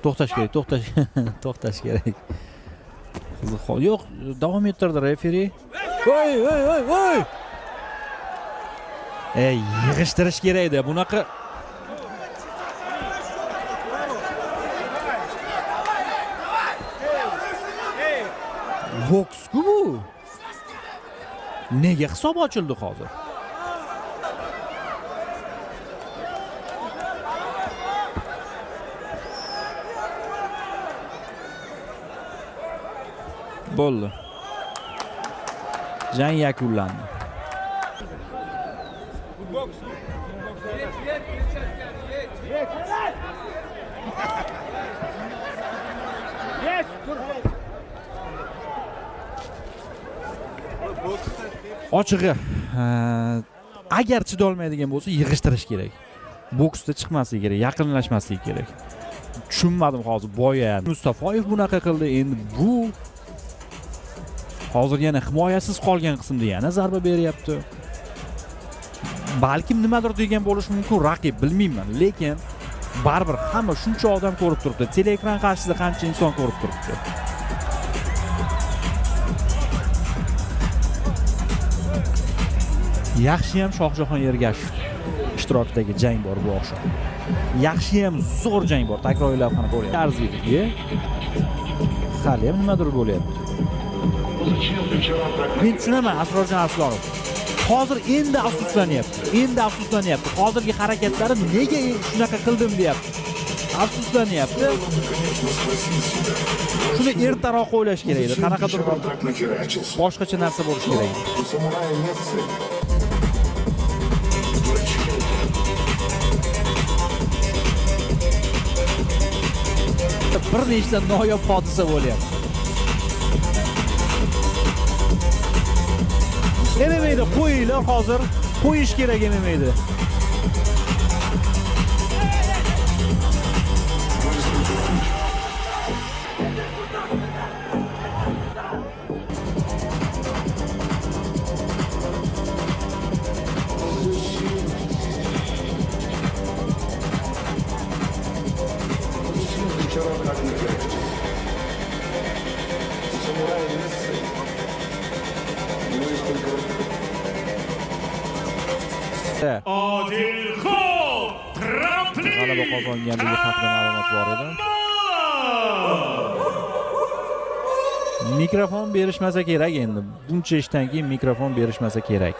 To'xtash kerak, to'xtash kerak. Yo'q, davom ettirdi referi. Voy, voy, voy, voy. Yig'ishtirish kerak edi. Bunaqa boks-ku bu. Nega hisob ochildi hozir? Bo'ldi. Jang yakunlandi. Ochig'i, agar chidolmaydigan bo'lsa, yig'ishtirish kerak. Boksda chiqmasligi kerak, yaqinlashmasligi kerak. Tushunmadim hozir boya. Mustafoyev bunaqa qildi, endi bu hozir yana himoyasiz qolgan qismda yana zarba beryapti. Balkim nimadir degan bo'lishi mumkin, raqib bilmayman, lekin baribir hamma shuncha odam ko'rib turibdi. Teleekran qarshisida qancha inson ko'rib turibdi. Yaxshi ham Shohjahon Ergashev ishtirokidagi jang bor bu oqshom. Yaxshi ham zo'r jang bor. Takroriy lavhani ko'ryapti. Arziydi. Hali ham nimadir bo'lyapti. Men tushunaman Asrorjon Aslonov. Hozir endi afsuslanyapti. Hozirgi harakatlarim nega shunaqa qildim deyapti. Afsuslanyapti. Shuni ertaroq o'ylash kerak edi. Qanaqadir boshqacha narsa bo'lishi kerak edi. Bir nechta noyob hodisa bo'lyapti. MMA'da qo'yinglar hozir. Qo'yish kerak MMA'da. Odilxon Trampli G'alaba qozonganligi haqida ma'lumot bor edi. Mikrofon berishmasa kerak endi. Buncha ishdan keyin mikrofon berishmasa kerak.